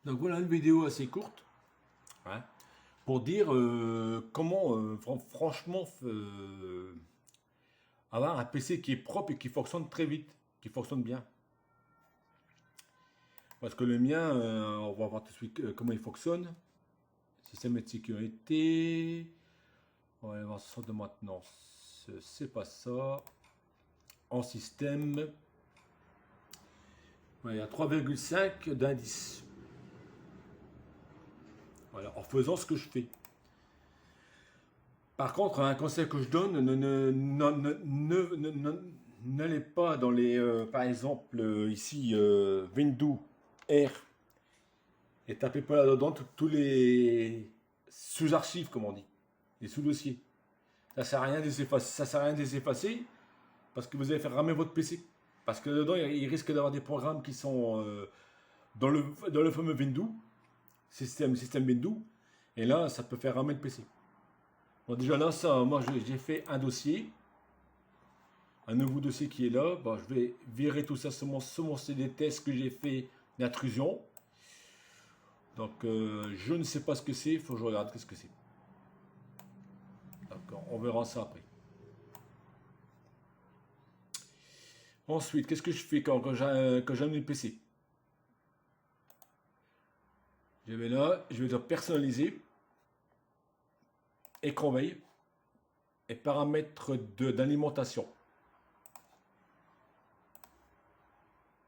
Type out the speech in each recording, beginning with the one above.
Donc voilà une vidéo assez courte, hein, pour dire comment franchement avoir un PC qui est propre et qui fonctionne très vite, qui fonctionne bien. Parce que le mien, on va voir tout de suite comment il fonctionne. Système de sécurité. On va voir ça de maintenance. C'est pas ça. En système. Ouais, il y a 3,5 d'indice. Voilà, en faisant ce que je fais. Par contre, un conseil que je donne, n'allez pas dans les, par exemple, ici, Windows R, et tapez pas là-dedans tous les sous-archives, comme on dit, les sous-dossiers. Ça sert à rien de les effacer, ça sert à rien de les effacer, parce que vous allez faire ramer votre PC. Parce que dedans, il risque d'avoir des programmes qui sont dans le fameux Windows, système Windows, et là, ça peut faire ramer le PC. Bon, déjà là, ça, moi j'ai fait un dossier, un nouveau dossier qui est là. Bon, je vais virer tout ça sur mon CD test que j'ai fait d'intrusion. Donc, je ne sais pas ce que c'est, il faut que je regarde ce que c'est. D'accord, on verra ça après. Ensuite, qu'est-ce que je fais quand j'allume le PC? Je vais là, je vais dire personnaliser, écran veille et paramètres d'alimentation.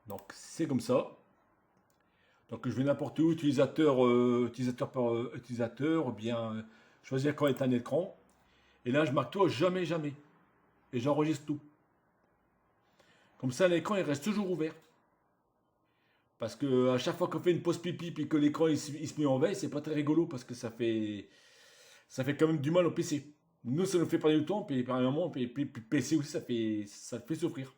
Donc, c'est comme ça. Donc je vais n'importe où, utilisateur par utilisateur, ou bien choisir quand est un écran. Et là, je marque tout, jamais, jamais. Et j'enregistre tout. Comme ça, l'écran, il reste toujours ouvert. Parce que à chaque fois qu'on fait une pause pipi et que l'écran il se met en veille, c'est pas très rigolo parce que ça fait quand même du mal au PC. Nous, ça nous fait pas du temps, puis par un moment, puis PC aussi, ça fait souffrir.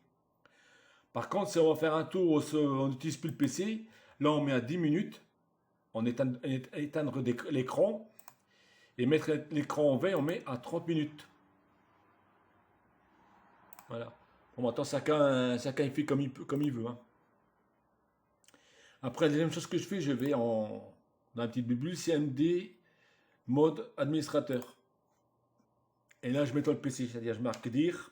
Par contre, si on va faire un tour, on n'utilise plus le PC, là on met à 10 minutes, on éteindre l'écran, et mettre l'écran en veille, on met à 30 minutes. Voilà. Bon, maintenant, chacun il fait comme il veut. Hein. Après, la deuxième chose que je fais, je vais dans un petit bulle CMD, mode administrateur. Et là, je mets dans le PC, c'est-à-dire je marque dire,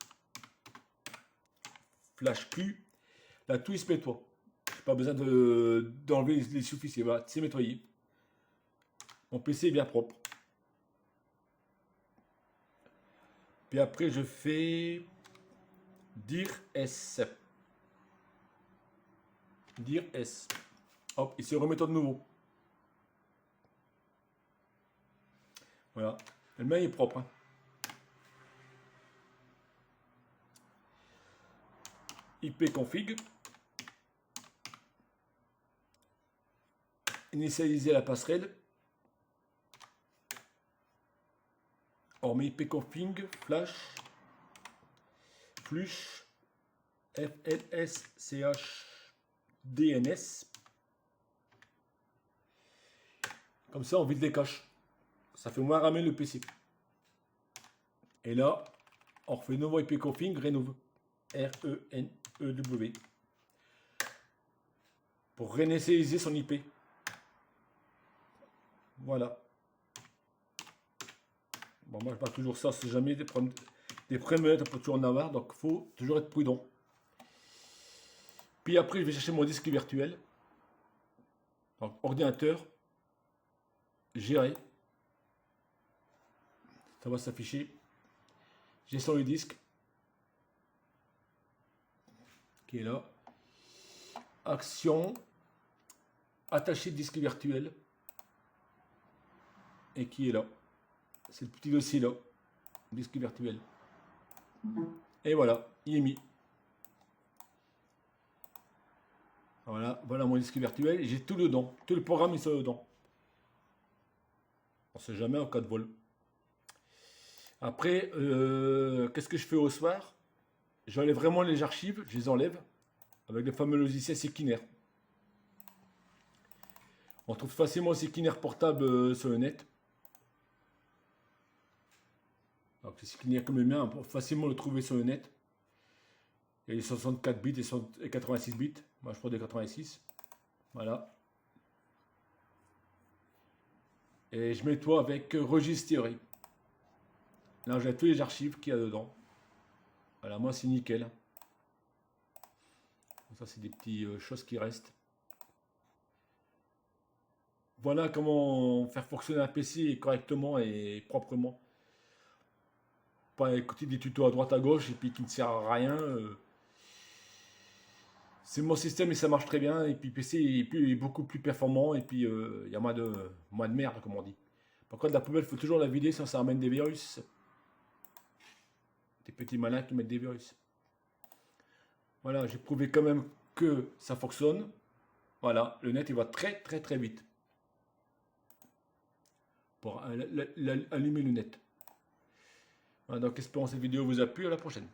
flash Q, là, tout il se nettoie. Je n'ai pas besoin d'enlever les sous-fichiers. Voilà, c'est nettoyé. Mon PC est bien propre. Puis après, je fais dir S. Dire S. Hop, il se remet de nouveau. Voilà. Le mien est propre. Hein. ipconfig. Initialiser la passerelle. On met ipconfig, flash, flush, fls, ch, dns. Comme ça, on vide les caches. Ça fait moins ramer le PC. Et là, on refait nouveau ipconfig, renove. R-E-N-E-W. Pour réinitialiser son IP. Voilà. Bon, moi, je passe toujours ça, c'est jamais des problèmes on peut toujours en avoir, donc il faut toujours être prudent. Puis après, je vais chercher mon disque virtuel. Donc, ordinateur, gérer. Ça va s'afficher. Gestion du disque. Qui est là. Action. Attacher disque virtuel. Et qui est là. C'est le petit dossier là. Disque virtuel. Et voilà, il est mis. Voilà mon disque virtuel. J'ai tout dedans. Tout le programme est dedans. On ne sait jamais en cas de vol. Après, qu'est-ce que je fais au soir? J'enlève vraiment les archives, je les enlève avec le fameux logiciel Seekiner. On trouve facilement Seekiner portable sur le net. Donc c'est Seekiner comme le mien, on peut facilement le trouver sur le net. Il y a les 64 bits et 86 bits. Moi je prends des 86. Voilà. Et je mets tout avec Registry. Là, j'ai tous les archives qu'il y a dedans. Voilà, moi, c'est nickel. Ça, c'est des petites choses qui restent. Voilà comment faire fonctionner un PC correctement et proprement. Pas écouter des tutos à droite à gauche et puis qui ne servent à rien. C'est mon système et ça marche très bien. Et puis le PC est beaucoup plus performant et puis il y a moins de merde, comme on dit. Par contre, la poubelle, il faut toujours la vider sinon ça ramène des virus. Des petits malins qui mettent des virus. Voilà, j'ai prouvé quand même que ça fonctionne. Voilà, le net il va très très très vite pour allumer le net. Voilà, donc espérons que cette vidéo vous a plu. À la prochaine.